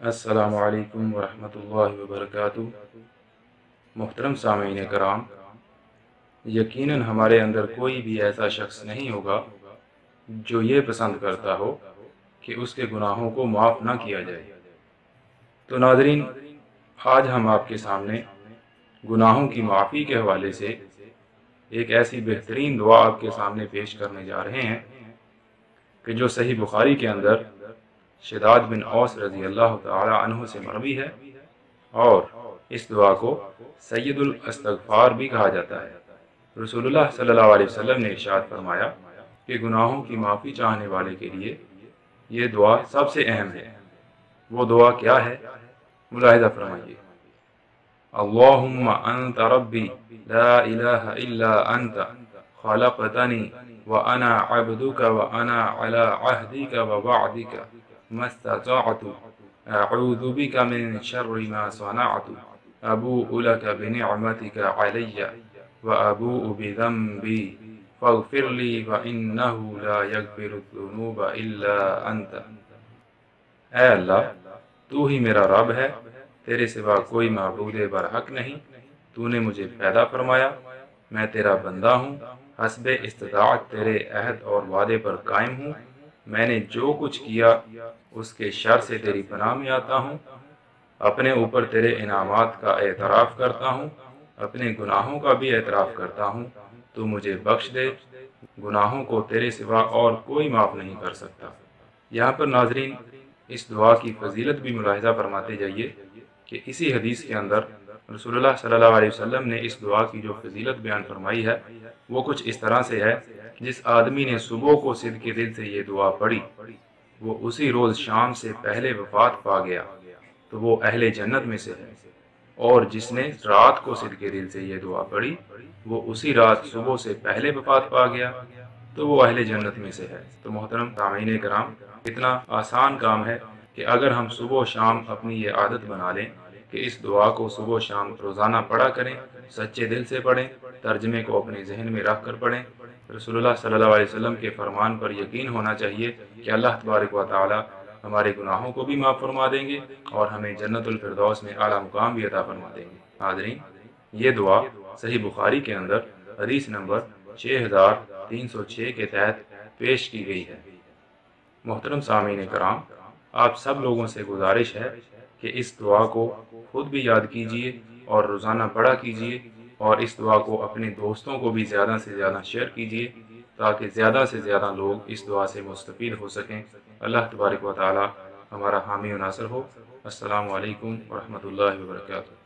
अस्सलामु अलैकुम वरहमतुल्लाहि वबरकातुहू। मुहतरम सामीन कराम, यकीनन हमारे अंदर कोई भी ऐसा शख्स नहीं होगा जो ये पसंद करता हो कि उसके गुनाहों को माफ़ ना किया जाए। तो नाज़रीन, आज हम आपके सामने गुनाहों की माफ़ी के हवाले से एक ऐसी बेहतरीन दुआ आपके सामने पेश करने जा रहे हैं कि जो सही बुखारी के अंदर शदाद बिन औस रज़ी अल्लाह तआला अन्हु से मरवी है, और इस दुआ को सैयदुल इस्तग़फ़ार भी कहा जाता है। रसूलुल्लाह सल्लल्लाहु अलैहि वसल्लम ने इरशाद फरमाया कि गुनाहों की माफ़ी चाहने वाले के लिए ये दुआ सबसे अहम है। वो दुआ क्या है, मुलाहिज़ा फरमाइए। अल्लाहुम्मा अंत रब्बी ला इलाहा इल्ला अंत खलक़तनी व अना अब्दुका व अना अला अहदिका व वअदिका मस्ततअतु अऊज़ु बिका मिन शर्रि मा सनअतु अबूउ लका बिनिअमतिका अलय्या व अबूउ बिज़ंबी फ़ग़फ़िर ली व इन्नहु ला यग़फ़िरुज़्ज़ुनूब इल्ला अंत। ऐ अल्लाह, तू ही मेरा रब है, तेरे सिवा कोई माबूद बरहक नहीं। तूने मुझे पैदा फरमाया, मैं तेरा बंदा हूँ, हस्बे इस्तिताअत तेरे अहद और वादे पर कायम हूँ। मैंने जो कुछ किया उसके शर से तेरी पनाह में आता हूँ। अपने ऊपर तेरे इनामात का एतराफ़ करता हूँ, अपने गुनाहों का भी एतराफ़ करता हूँ। तू मुझे बख्श दे, गुनाहों को तेरे सिवा और कोई माफ़ नहीं कर सकता। यहाँ पर नाज़रीन, इस दुआ की फजीलत भी मुलाहिज़ा फरमाते जाइए कि इसी हदीस के अंदर रसूलुल्लाह सल्लल्लाहु अलैहि वसल्लम ने इस दुआ की जो फजीलत बयान फरमाई है वो कुछ इस तरह से है। जिस आदमी ने सुबह को सिद्क़े दिल से ये दुआ पढ़ी, वो उसी रोज़ शाम से पहले वफ़ात पा गया तो वो अहले जन्नत में से है, और जिसने रात को सिद्क़े दिल से ये दुआ पढ़ी, वो उसी रात सुबह से पहले वफ़ात पा गया तो वो अहले जन्नत में से है। तो मोहतरम सामीन कराम, इतना आसान काम है कि अगर हम सुबह शाम अपनी ये आदत बना लें कि इस दुआ को सुबह शाम रोज़ाना पढ़ा करें, सच्चे दिल से पढ़ें, तर्जमे को अपने जहन में रख कर पढ़ें। रसूलुल्लाह सल्लल्लाहु अलैहि वसल्लम के फरमान पर यकीन होना चाहिए कि अल्लाह तबारक व तआला हमारे गुनाहों को भी माफ़ फरमा देंगे और हमें जन्नतुल फिरदौस में आला मुकाम भी अता फरमा देंगे। हाज़रीन, ये दुआ सही बुखारी के अंदर हदीस नंबर 6306 के तहत पेश की गई है। मोहतरम सामीन कराम, आप सब लोगों से गुजारिश है कि इस दुआ को खुद भी याद कीजिए और रोज़ाना पढ़ा कीजिए, और इस दुआ को अपने दोस्तों को भी ज़्यादा से ज़्यादा शेयर कीजिए ताकि ज़्यादा से ज़्यादा लोग इस दुआ से मुस्तफ़ीद हो सकें। अल्लाह तबारक व तआला हमारा हामी व नासिर हो। अस्सलामु अलैकुम व रहमतुल्लाहि व बरकातुहू।